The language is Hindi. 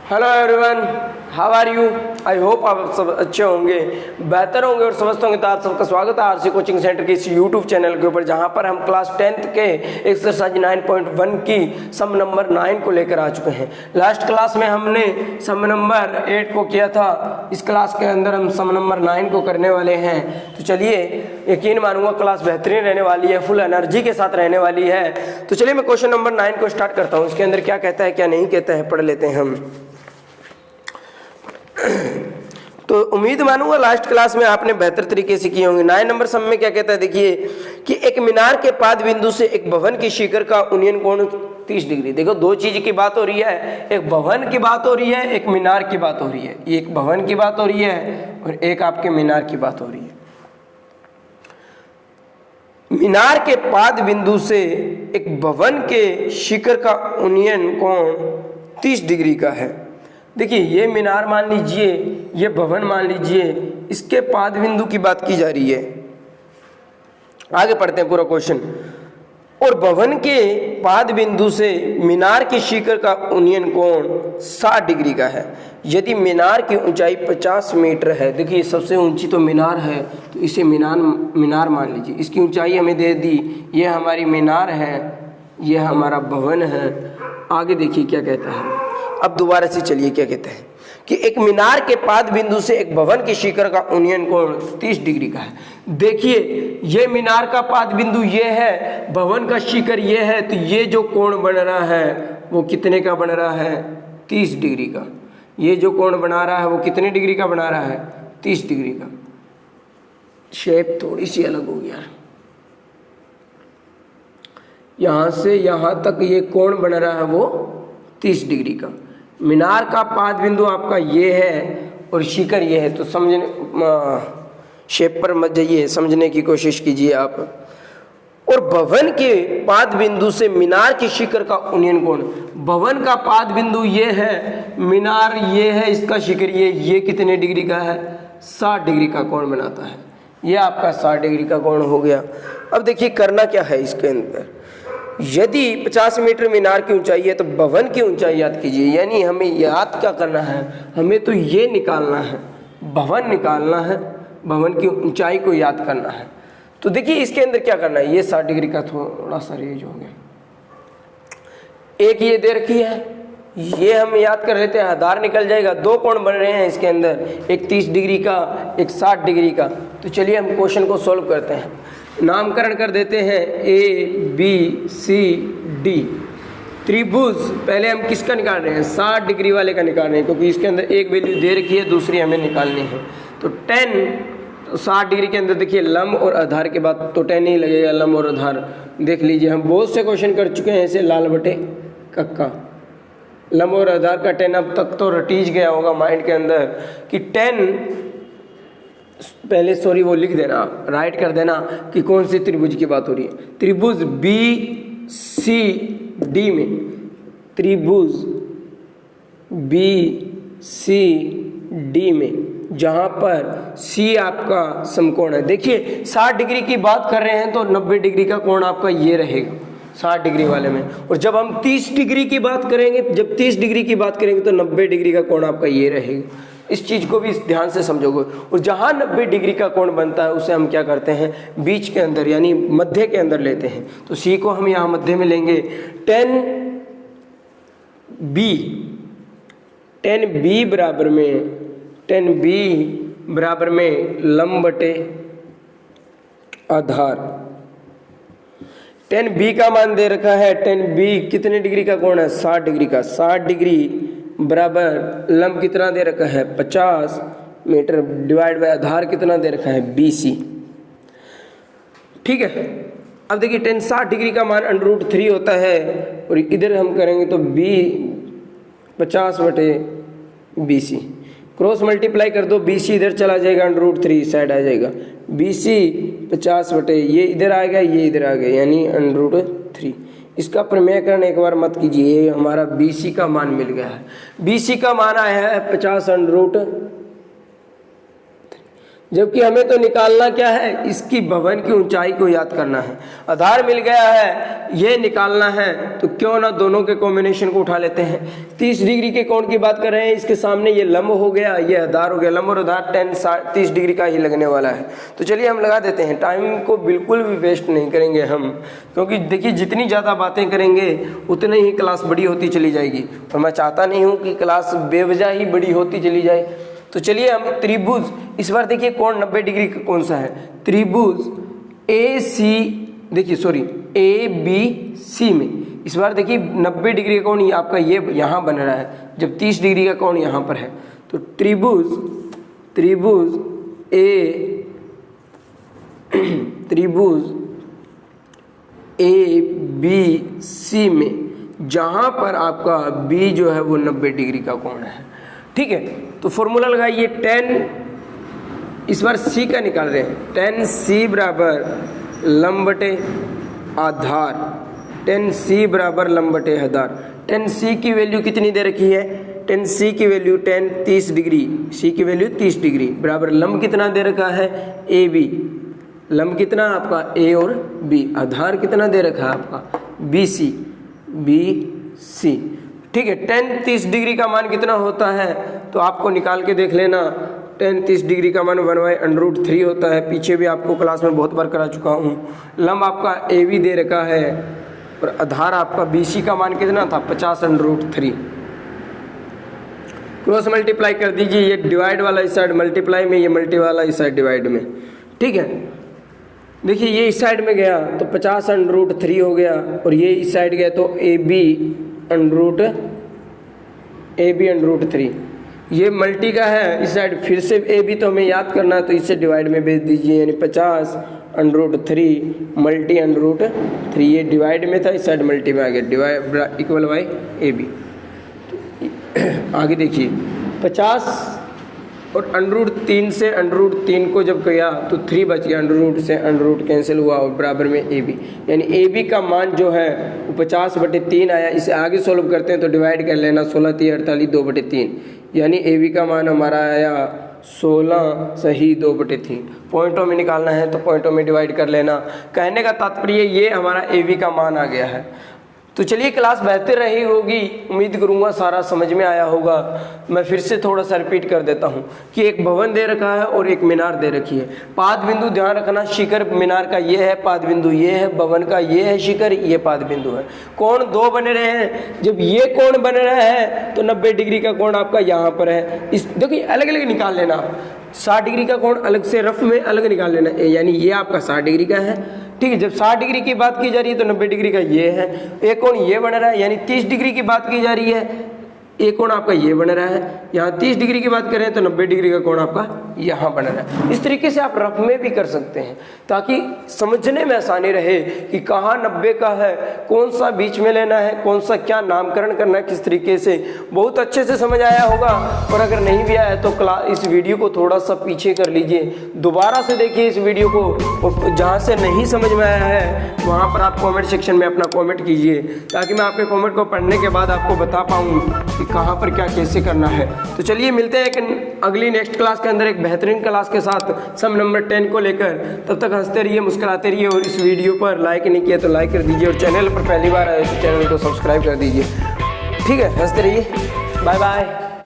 Hello everyone, how are you? I hope आप सब अच्छे होंगे, बेहतर होंगे और समझते होंगे। तो आप सबका स्वागत है आरसी कोचिंग सेंटर के इस यूट्यूब चैनल के ऊपर, जहां पर हम क्लास 10th के एक्सरसाइज 9.1 की सम नंबर 9 को लेकर आ चुके हैं। लास्ट क्लास में हमने सम नंबर 8 को किया था। इस क्लास के अंदर हम सम नंबर 9 को करने वाले हैं। तो चलिए, यकीन मानूंगा क्लास बेहतरीन रहने वाली है, फुल एनर्जी के साथ रहने वाली है। तो चलिए मैं क्वेश्चन नंबर 9 को स्टार्ट करता हूँ। इसके अंदर क्या कहता है क्या नहीं कहता है, पढ़ लेते हैं हम। तो उम्मीद मानूंगा लास्ट क्लास में आपने बेहतर तरीके से किए होंगे। 9 नंबर सम में क्या कहता है, देखिए कि एक मीनार के पाद बिंदु से एक भवन की शिखर का उन्नयन कोण 30 डिग्री। देखो, दो चीज की बात हो रही है, एक भवन की बात हो रही है, एक मीनार की बात हो रही है। एक भवन की बात हो रही है और एक आपके मीनार की बात हो रही है। मीनार के पाद बिंदु से एक भवन के शिखर का उन्नयन कोण 30 डिग्री का है। देखिए, ये मीनार मान लीजिए, ये भवन मान लीजिए, इसके पाद बिंदु की बात की जा रही है। आगे पढ़ते हैं पूरा क्वेश्चन। और भवन के पाद बिंदु से मीनार की शिखर का उन्नयन कोण 60 डिग्री का है। यदि मीनार की ऊंचाई 50 मीटर है, देखिए सबसे ऊंची तो मीनार है, तो इसे मीनार मान लीजिए। इसकी ऊंचाई हमें दे दी, ये हमारी मीनार है, ये हमारा भवन है। आगे देखिए क्या कहता है। अब दोबारा से चलिए, क्या कहता है कि एक मीनार के पाद बिंदु से एक भवन की शिखर का उन्नयन कोण 30 डिग्री का है। देखिए, ये मीनार का पाद बिंदु ये है, भवन का शिखर ये है, तो ये जो कोण बन रहा है वो कितने का बन रहा है? 30 डिग्री का। ये जो कोण बना रहा है वो कितने डिग्री का बना रहा है? 30 डिग्री का। शेप थोड़ी सी अलग होगी यार, यहां से यहां तक ये कोण बन रहा है वो 30 डिग्री का। मीनार का पाद बिंदु आपका ये है और शिखर ये है। तो समझने, शेप पर मत जाइए, समझने की कोशिश कीजिए आप। और भवन के पाद बिंदु से मीनार की शिखर का उन्नयन कोण, भवन का पाद बिंदु ये है, मीनार ये है, इसका शिखर ये कितने डिग्री का है? 60 डिग्री का कोण बनाता है। ये आपका 60 डिग्री का कोण हो गया। अब देखिए करना क्या है इसके अंदर। यदि 50 मीटर मीनार की ऊंचाई है तो भवन की ऊंचाई याद कीजिए। यानी हमें याद क्या करना है? हमें तो ये निकालना है, भवन निकालना है, भवन की ऊंचाई को याद करना है। तो देखिए इसके अंदर क्या करना है, ये 60 डिग्री का थोड़ा सा रेंज हो गया। एक ये दे रखी है, ये हम याद कर लेते हैं, आधार निकल जाएगा। दो कोण बन रहे हैं इसके अंदर, एक 30 डिग्री का, एक 60 डिग्री का। तो चलिए हम क्वेश्चन को सोल्व करते हैं। नामकरण कर देते हैं ABCD त्रिभुज। पहले हम किसका निकाल रहे हैं? 60 डिग्री वाले का निकाल रहे हैं, क्योंकि इसके अंदर एक वैल्यू दे रखी है, दूसरी हमें निकालनी है। तो 60 डिग्री के अंदर देखिए लंब और आधार के बाद तो 10 ही लगेगा, लंब और आधार। देख लीजिए, हम बहुत से क्वेश्चन कर चुके हैं ऐसे लाल बटे कक्का। लंब और आधार का 10 अब तक तो रटीज गया होगा माइंड के अंदर कि 10 पहले वो लिख देना, राइट कर देना कि कौन सी त्रिभुज की बात हो रही है। त्रिभुज BCD में, त्रिभुज BCD में, जहां पर C आपका समकोण है। देखिए 60 डिग्री की बात कर रहे हैं तो 90 डिग्री का कोण आपका ये रहेगा 60 डिग्री वाले में। और जब हम 30 डिग्री की बात करेंगे, जब 30 डिग्री की बात करेंगे तो 90 डिग्री का कोण आपका ये रहेगा। इस चीज को भी ध्यान से समझोगे। और जहां 90 डिग्री का कोण बनता है उसे हम क्या करते हैं? बीच के अंदर यानी मध्य के अंदर लेते हैं। तो C को हम यहाँ मध्य में लेंगे। 10B बराबर में लंब बटे आधार। 10B का मान दे रखा है, 10B कितने डिग्री का कोण है? 60 डिग्री का। 60 डिग्री बराबर लंब कितना दे रखा है? 50 मीटर डिवाइड बाय आधार कितना दे रखा है? BC। ठीक है। अब देखिए 60 डिग्री का मान √3 होता है, और इधर हम करेंगे तो B 50 बटे BC। क्रॉस मल्टीप्लाई कर दो, BC इधर चला जाएगा, √3 साइड आ जाएगा। BC 50 बटे, ये इधर आ गया, ये इधर आ गया, यानी √3। इसका प्रमेयकरण एक बार मत कीजिए। ये हमारा BC का मान मिल गया है। BC का मान आया है 50 √3। जबकि हमें तो निकालना क्या है, इसकी भवन की ऊंचाई को याद करना है। आधार मिल गया है, ये निकालना है, तो क्यों ना दोनों के कॉम्बिनेशन को उठा लेते हैं। 30 डिग्री के कोण की बात कर रहे हैं, इसके सामने ये लंब हो गया, ये आधार हो गया। लंब और आधार 30 डिग्री का ही लगने वाला है। तो चलिए हम लगा देते हैं। टाइम को बिल्कुल भी वेस्ट नहीं करेंगे हम, क्योंकि देखिए जितनी ज़्यादा बातें करेंगे उतनी ही क्लास बड़ी होती चली जाएगी, और मैं चाहता नहीं हूँ कि क्लास बेवजह ही बड़ी होती चली जाए। तो चलिए हम त्रिभुज, इस बार देखिए कोण 90 डिग्री का कौन सा है, त्रिभुज ABC में इस बार देखिए 90 डिग्री का कोण आपका ये यहाँ बन रहा है, जब 30 डिग्री का कोण यहाँ पर है। तो त्रिभुज ABC में जहाँ पर आपका B जो है वो 90 डिग्री का कोण है, ठीक है। तो फॉर्मूला लगाइए, 10 इस बार C का निकाल रहे हैं, 10C बराबर लंब बटे आधार, 10C बराबर लंब बटे आधार। 10C की वैल्यू कितनी दे रखी है, 10C की वैल्यू 30 डिग्री, C की वैल्यू 30 डिग्री बराबर लंब कितना दे रखा है AB, लंब कितना आपका A और B, आधार कितना दे रखा है आपका BC, ठीक है। 30 डिग्री का मान कितना होता है, तो आपको निकाल के देख लेना। 30 डिग्री का मान 1/√3 होता है, पीछे भी आपको क्लास में बहुत बार करा चुका हूँ। लंब आपका AB दे रखा है और आधार आपका BC का मान कितना था 50/√3। क्रॉस मल्टीप्लाई कर दीजिए, ये डिवाइड वाला इस साइड मल्टीप्लाई में, ये मल्टी वाला इस साइड डिवाइड में, ठीक है। देखिए ये इस साइड में गया तो 50/√3 हो गया, और ये इस साइड गया तो AB/√3। ये मल्टी का है इस साइड, फिर से AB तो हमें याद करना है, तो इससे डिवाइड में भेज दीजिए, यानी 50/√3 मल्टी/√3, ये डिवाइड में था, इस साइड मल्टी में आ गया, डिवाइड इक्वल बाई AB। आगे देखिए 50 और √3 से √3 को जब किया तो 3 बच गया, √ से √ कैंसिल हुआ और बराबर में AB, यानी AB का मान जो है वो 50/3 आया। इसे आगे सॉल्व करते हैं तो डिवाइड कर लेना, 16 × 3 = 48, 2/3, यानी AB का मान हमारा आया 16 सही 2/3। पॉइंटों में निकालना है तो पॉइंटों में डिवाइड कर लेना। कहने का तात्पर्य ये हमारा AB का मान आ गया है। तो चलिए क्लास बेहतर रही होगी, उम्मीद करूंगा सारा समझ में आया होगा। मैं फिर से थोड़ा सा रिपीट कर देता हूं कि एक भवन दे रखा है और एक मीनार दे रखी है। पाद बिंदु ध्यान रखना, शिखर मीनार का ये है, पाद बिंदु ये है, भवन का ये है शिखर, ये पाद बिंदु है। कोण 2 बने रहे हैं, जब ये कोण बन रहा है तो 90 डिग्री का कोण आपका यहाँ पर है। इस देखिए अलग अलग निकाल लेना आप, 60 डिग्री का कोण अलग से रफ में अलग निकाल लेना, यानी ये आपका 60 डिग्री का है, ठीक है। जब 60 डिग्री की बात की जा रही है तो 90 डिग्री का ये है। एक कोण ये बन रहा है, यानी 30 डिग्री की बात की जा रही है, एक कोण आपका ये बन रहा है। यहाँ 30 डिग्री की बात करें तो 90 डिग्री का कोण आपका यहाँ बन रहा है। इस तरीके से आप रफ में भी कर सकते हैं ताकि समझने में आसानी रहे कि कहाँ 90 का है, कौन सा बीच में लेना है, कौन सा क्या नामकरण करना है, किस तरीके से। बहुत अच्छे से समझ आया होगा, और अगर नहीं भी आया तो इस वीडियो को थोड़ा सा पीछे कर लीजिए, दोबारा से देखिए इस वीडियो को, और जहाँ से नहीं समझ में आया है वहाँ पर आप कॉमेंट सेक्शन में अपना कॉमेंट कीजिए, ताकि मैं आपके कॉमेंट को पढ़ने के बाद आपको बता पाऊँ कहाँ पर क्या कैसे करना है। तो चलिए मिलते हैं एक अगली नेक्स्ट क्लास के अंदर एक बेहतरीन क्लास के साथ, सम नंबर 10 को लेकर। तब तक हंसते रहिए, मुस्कुराते रहिए, और इस वीडियो पर लाइक नहीं किया तो लाइक कर दीजिए, और चैनल पर पहली बार आए तो चैनल को सब्सक्राइब कर दीजिए, ठीक है। हंसते रहिए, बाय बाय।